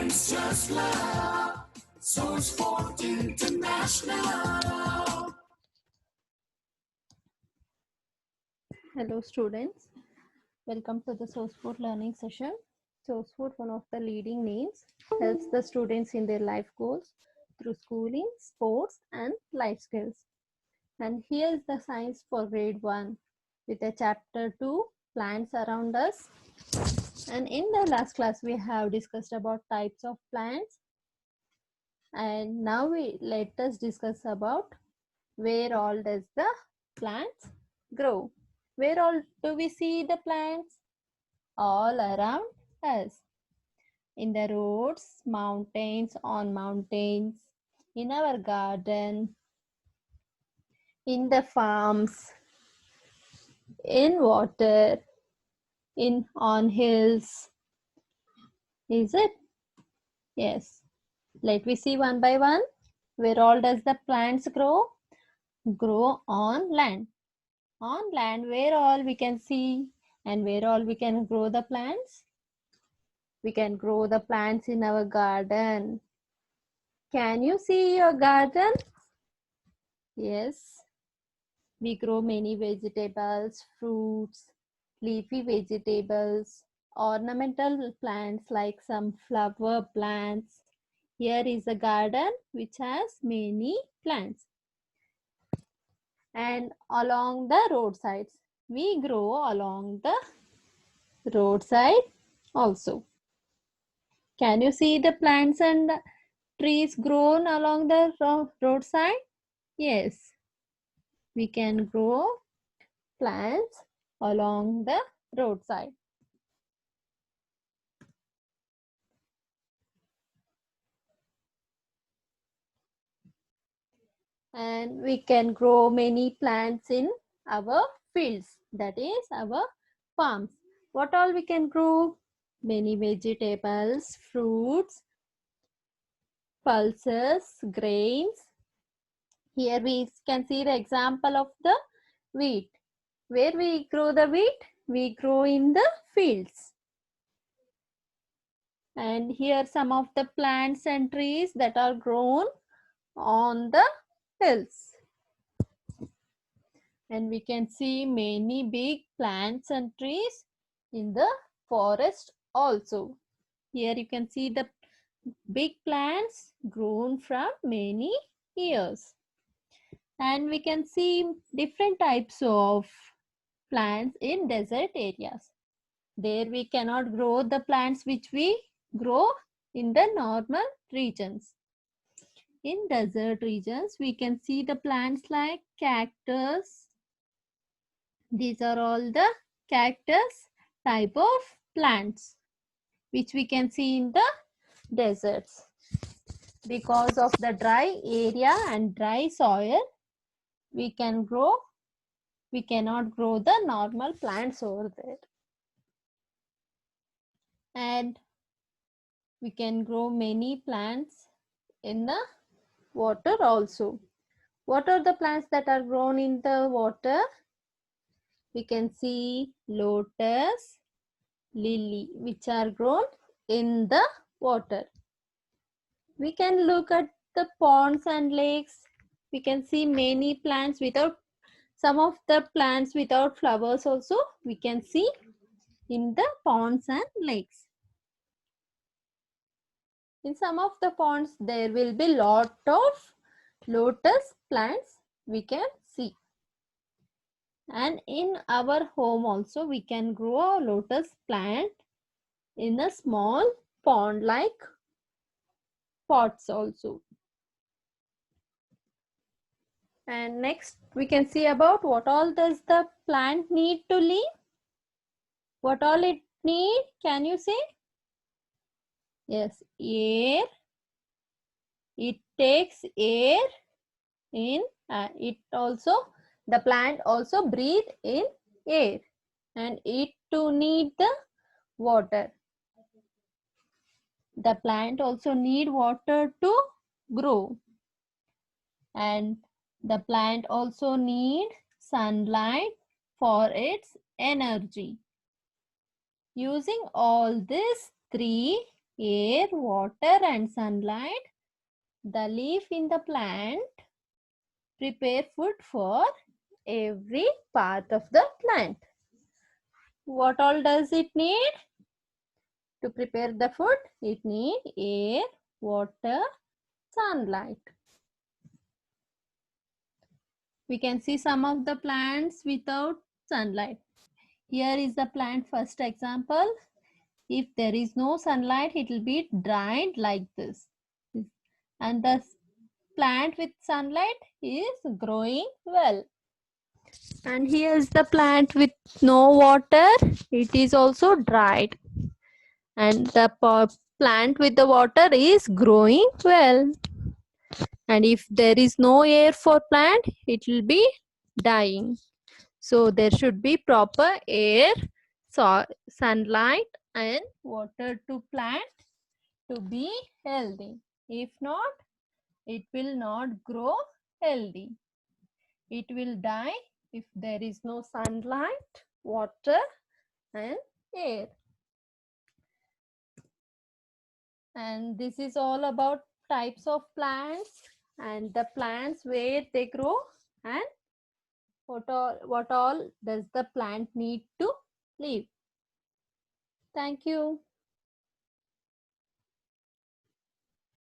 Students just love Source Sport International. Hello students, welcome to the SourceFood learning session. SourceFood, one of the leading names, helps the students in their life goals through schooling, sports and life skills. And here is the science for grade 1 with a chapter 2, plants around us. And in the last class we have discussed about types of plants. And now let us discuss about where all does the plants grow. Where all do we see the plants? All around us. In the roads, mountains, on mountains, in our garden, in the farms, in water, on hills. Is it? Yes. Let me see one by one. Where all does the plants grow? Grow on land. On land, where all we can see and where all we can grow the plants? We can grow the plants in our garden. Can you see your garden? Yes. We grow many vegetables, fruits, leafy vegetables, ornamental plants like some flower plants. Here is a garden which has many plants. And along the roadsides, we grow along the roadside also. Can you see the plants and trees grown along the roadside? Yes, we can grow plants along the roadside. And we can grow many plants in our fields, that is our farms. What all we can grow? Many vegetables, fruits, pulses, grains. Here we can see the example of the wheat. Where we grow the wheat? We grow in the fields. And here some of the plants and trees that are grown on the hills. And we can see many big plants and trees in the forest also. Here you can see the big plants grown from many years. And we can see different types of plants in desert areas. There we cannot grow the plants which we grow in the normal regions. In desert regions, we can see the plants like cactus. These are all the cactus type of plants which we can see in the deserts. Because of the dry area and dry soil, we cannot grow the normal plants over there. And we can grow many plants in the water also. What are the plants that are grown in the water? We can see lotus, lily, which are grown in the water. We can look at the ponds and lakes. We can see many plants without, some of the plants without flowers also we can see in the ponds and lakes. In some of the ponds there will be lot of lotus plants we can see. And in our home also we can grow a lotus plant in a small pond like pots also. And next we can see about what all does the plant need to live. What all it need? Can you say? Yes, air. It takes air in. The plant also breathe in air, and it too need the water. The plant also need water to grow, and the plant also need sunlight for its energy. Using all these three, air, water and sunlight, the leaf in the plant prepare food for every part of the plant. What all does it need to prepare the food? It needs air, water, sunlight. We can see some of the plants without sunlight. Here is the plant first example. If there is no sunlight, it will be dried like this. And the plant with sunlight is growing well. And here is the plant with no water. It is also dried. And the plant with the water is growing well. And if there is no air for plant, it will be dying. So there should be proper air, sunlight and water to plant to be healthy. If not, it will not grow healthy. It will die if there is no sunlight, water and air. And this is all about types of plants and the plants where they grow and what all does the plant need to live. Thank you.